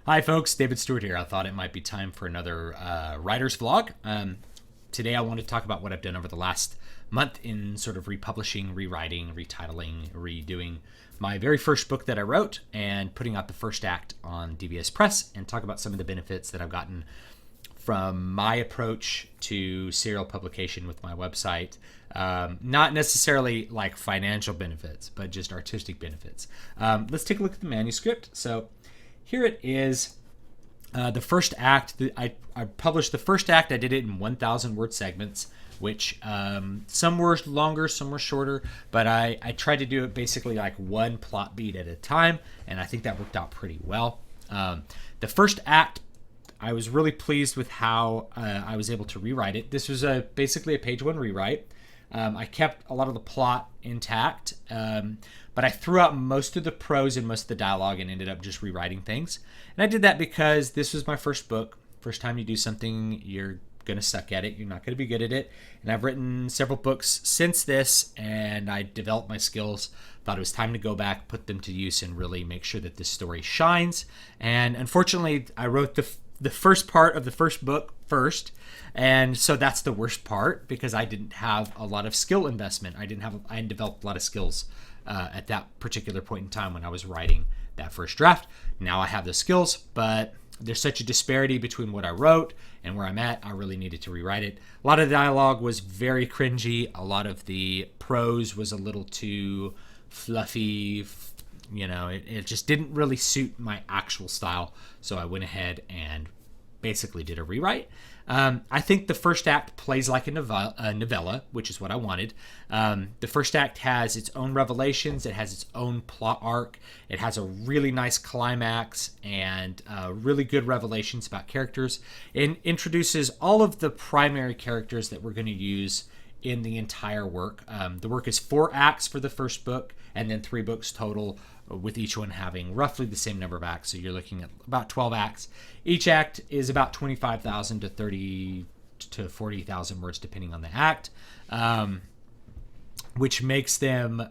Hi, folks. David Stewart here. I thought it might be time for another writer's vlog. Today, I want to talk about what I've done over the last month in sort of republishing, rewriting, retitling, redoing my very first book that I wrote and putting out the first act on DBS Press, and talk about some of the benefits that I've gotten from my approach to serial publication with my website. Not necessarily like financial benefits, but just artistic benefits. Let's take a look at the manuscript. So here it is. The first act, I published the first act. I did it in 1,000 word segments, which some were longer, some were shorter, but I tried to do it basically like one plot beat at a time, and I think that worked out pretty well. The first act, I was really pleased with how I was able to rewrite it. This was basically a page one rewrite. I kept a lot of the plot intact, but I threw out most of the prose and most of the dialogue and ended up just rewriting things. And I did that because this was my first book. First time you do something, you're going to suck at it. You're not going to be good at it. And I've written several books since this, and I developed my skills. Thought it was time to go back, put them to use, and really make sure that this story shines. And unfortunately, I wrote the first part of the first book first, and so that's the worst part because I didn't have a lot of skill investment. I hadn't developed a lot of skills at that particular point in time when I was writing that first draft. Now I have the skills, but there's such a disparity between what I wrote and where I'm at. I really needed to rewrite it. A lot of the dialogue was very cringy. A lot of the prose was a little too fluffy. It just didn't really suit my actual style. So I went ahead and basically did a rewrite. I think the first act plays like a novella, which is what I wanted. The first act has its own revelations. It has its own plot arc. It has a really nice climax and really good revelations about characters. It introduces all of the primary characters that we're going to use in the entire work. The work is 4 acts for the first book, and then 3 books total, with each one having roughly the same number of acts. So you're looking at about 12 acts. Each act is about 25,000 to 30 to 40,000 words, depending on the act, which makes the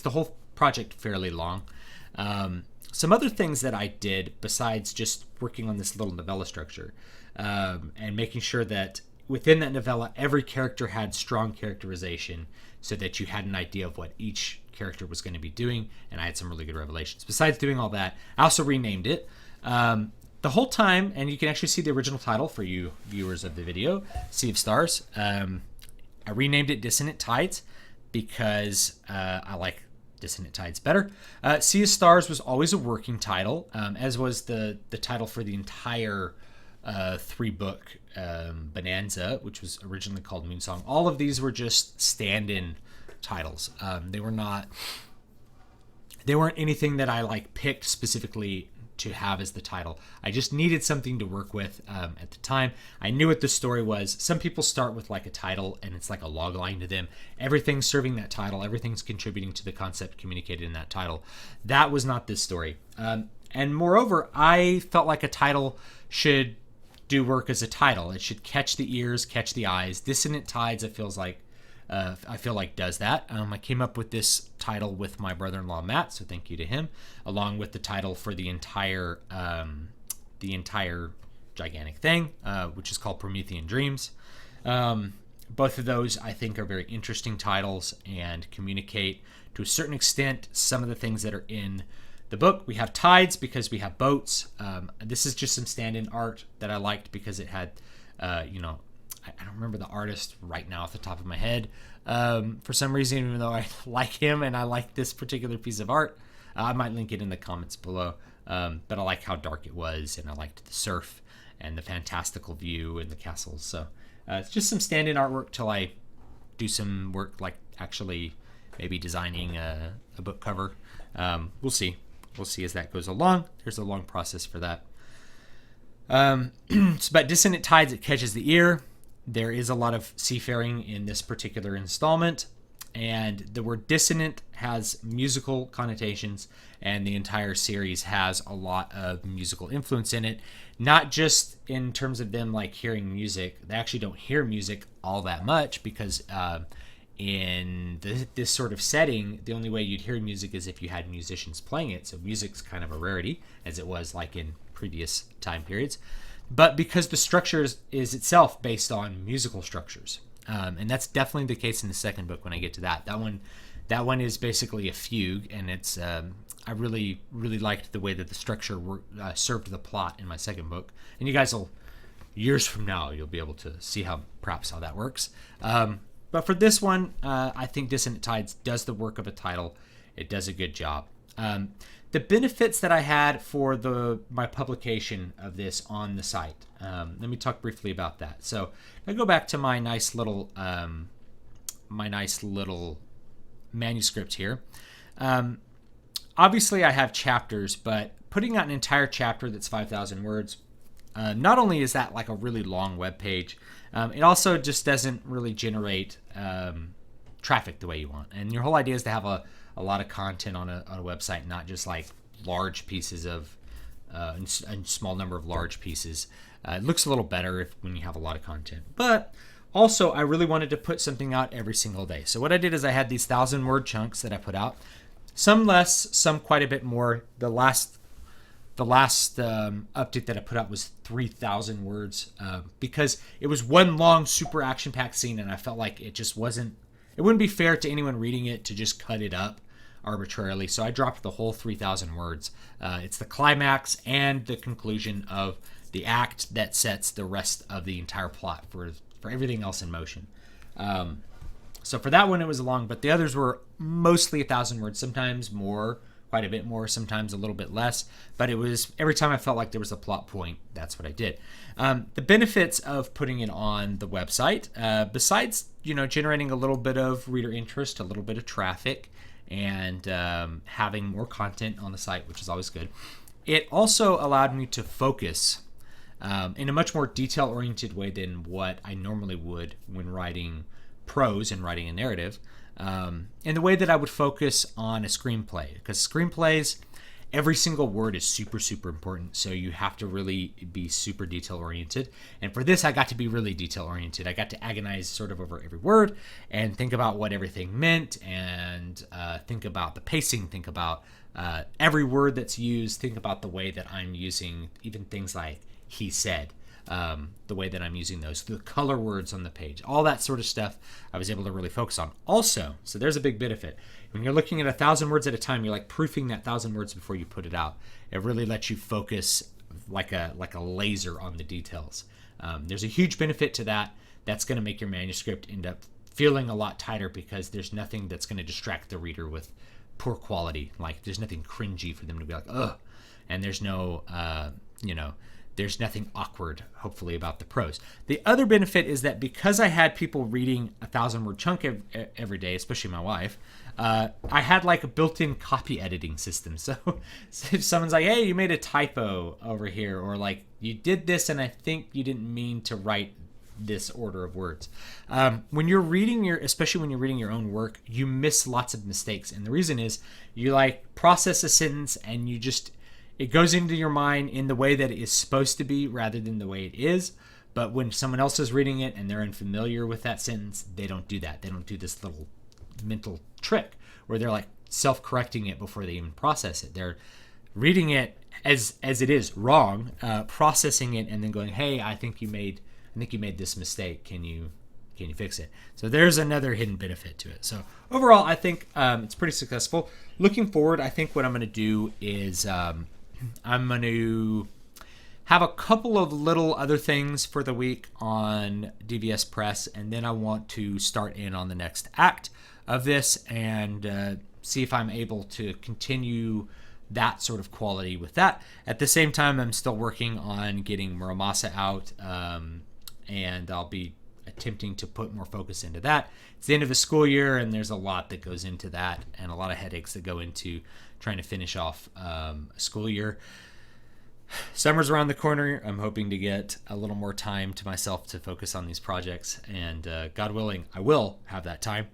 whole project fairly long. Some other things that I did besides just working on this little novella structure and making sure that within that novella, every character had strong characterization so that you had an idea of what each character was going to be doing, and I had some really good revelations. Besides doing all that, I also renamed it. The whole time, and you can actually see the original title for you viewers of the video, Sea of Stars. I renamed it Dissonant Tides because I like Dissonant Tides better. Sea of Stars was always a working title, as was the title for the entire 3-book Bonanza, which was originally called Moonsong. All of these were just stand-in titles. They weren't anything that I picked specifically to have as the title. I just needed something to work with at the time. I knew what the story was. Some people start with a title and it's like a log line to them. Everything's serving that title. Everything's contributing to the concept communicated in that title. That was not this story. And moreover, I felt like a title should do work as a title. It should catch the ears, catch the eyes. Dissonant Tides, I feel like does that. I came up with this title with my brother-in-law Matt, so thank you to him, along with the title for the entire gigantic thing, which is called Promethean Dreams. Both of those I think are very interesting titles and communicate to a certain extent some of the things that are in the book. We have tides because we have boats. This is just some stand-in art that I liked because it had, I don't remember the artist right now off the top of my head. For some reason, even though I like him and I like this particular piece of art, I might link it in the comments below. But I like how dark it was, and I liked the surf and the fantastical view and the castles. So it's just some stand-in artwork till I do some work actually maybe designing a book cover. We'll see. We'll see as that goes along. There's a long process for that. But Dissonant Tides, it catches the ear. There is a lot of seafaring in this particular installment, and the word dissonant has musical connotations, and the entire series has a lot of musical influence in it. Not just in terms of them hearing music. They actually don't hear music all that much because in this sort of setting, the only way you'd hear music is if you had musicians playing it. So music's kind of a rarity, as it was in previous time periods, but because the structure is itself based on musical structures. And that's definitely the case in the second book when I get to that. That one is basically a fugue, and it's I really liked the way that the structure served the plot in my second book. And you guys will, years from now, you'll be able to see how that works. But for this one, I think Dissonant Tides does the work of a title. It does a good job. The benefits that I had for my publication of this on the site. Let me talk briefly about that. So I go back to my nice little manuscript here. Obviously, I have chapters, but putting out an entire chapter that's 5,000 words, not only is that like a really long web page, it also just doesn't really generate traffic the way you want. And your whole idea is to have a lot of content on a website, not just like large pieces of a small number of large pieces. It looks a little better when you have a lot of content. But also, I really wanted to put something out every single day. So what I did is I had these 1,000-word chunks that I put out. Some less, some quite a bit more. The last update that I put out was 3,000 words because it was one long, super action-packed scene, and I felt like it wouldn't be fair to anyone reading it to just cut it up arbitrarily. So I dropped the whole 3,000 words. It's the climax and the conclusion of the act that sets the rest of the entire plot for everything else in motion. So for that one, it was long, but the others were mostly 1,000 words, sometimes more, quite a bit more, sometimes a little bit less. But it was every time I felt like there was a plot point, that's what I did. The benefits of putting it on the website, besides generating a little bit of reader interest, a little bit of traffic, and having more content on the site, which is always good, it also allowed me to focus in a much more detail-oriented way than what I normally would when writing prose and writing a narrative, in the way that I would focus on a screenplay, because screenplays, every single word is super, super important, so you have to really be super detail-oriented. And for this, I got to be really detail-oriented. I got to agonize sort of over every word and think about what everything meant, and think about the pacing, think about every word that's used, think about the way that I'm using even things like he said, the way that I'm using those, the color words on the page, all that sort of stuff I was able to really focus on. Also, so there's a big benefit. When you're looking at 1,000 words at a time, you're like proofing that 1,000 words before you put it out. It really lets you focus like a laser on the details. There's a huge benefit to that. That's going to make your manuscript end up feeling a lot tighter because there's nothing that's going to distract the reader with poor quality. Like there's nothing cringy for them to be like, ugh. And there's no, there's nothing awkward, hopefully, about the prose. The other benefit is that because I had people reading a 1,000-word chunk every day, especially my wife, I had like a built-in copy editing system. So if someone's like, hey, you made a typo over here, or like you did this and I think you didn't mean to write this order of words. When you're reading especially when you're reading your own work, you miss lots of mistakes. And the reason is you like process a sentence and it goes into your mind in the way that it is supposed to be rather than the way it is. But when someone else is reading it and they're unfamiliar with that sentence, they don't do that. They don't do this little mental trick where they're like self-correcting it before they even process it. They're reading it as it is wrong, processing it, and then going, hey, I think you made this mistake. Can you fix it? So there's another hidden benefit to it. So overall, I think it's pretty successful. Looking forward, I think what I'm going to do is I'm going to have a couple of little other things for the week on DVS Press, and then I want to start in on the next act of this and see if I'm able to continue that sort of quality with that. At the same time, I'm still working on getting Muramasa out, and I'll be attempting to put more focus into that. It's the end of the school year, and there's a lot that goes into that and a lot of headaches that go into trying to finish off a school year. Summer's around the corner. I'm hoping to get a little more time to myself to focus on these projects, and God willing, I will have that time.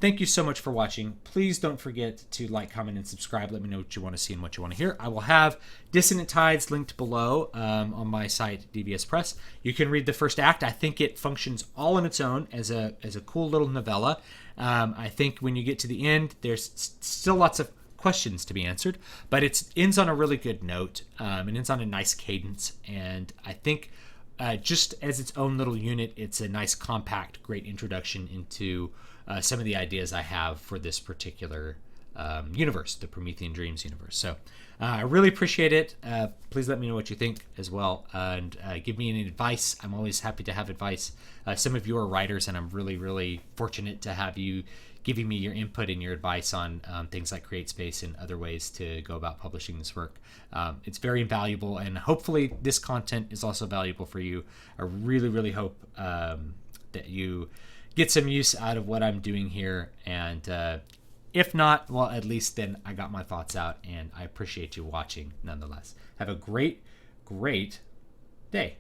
Thank you so much for watching. Please don't forget to like, comment, and subscribe. Let me know what you want to see and what you want to hear. I will have Dissonant Tides linked below on my site, DVS Press. You can read the first act. I think it functions all on its own as a cool little novella. I think when you get to the end, there's still lots of questions to be answered, but it ends on a really good note. It ends on a nice cadence, and I think just as its own little unit, it's a nice, compact, great introduction into some of the ideas I have for this particular universe, the Promethean Dreams universe. So I really appreciate it. Please let me know what you think as well, and give me any advice. I'm always happy to have advice. Some of you are writers, and I'm really, really fortunate to have you giving me your input and your advice on things like CreateSpace and other ways to go about publishing this work. It's very valuable, and hopefully this content is also valuable for you. I really, really hope that you get some use out of what I'm doing here, and if not, well, at least then I got my thoughts out, and I appreciate you watching nonetheless. Have a great, great day.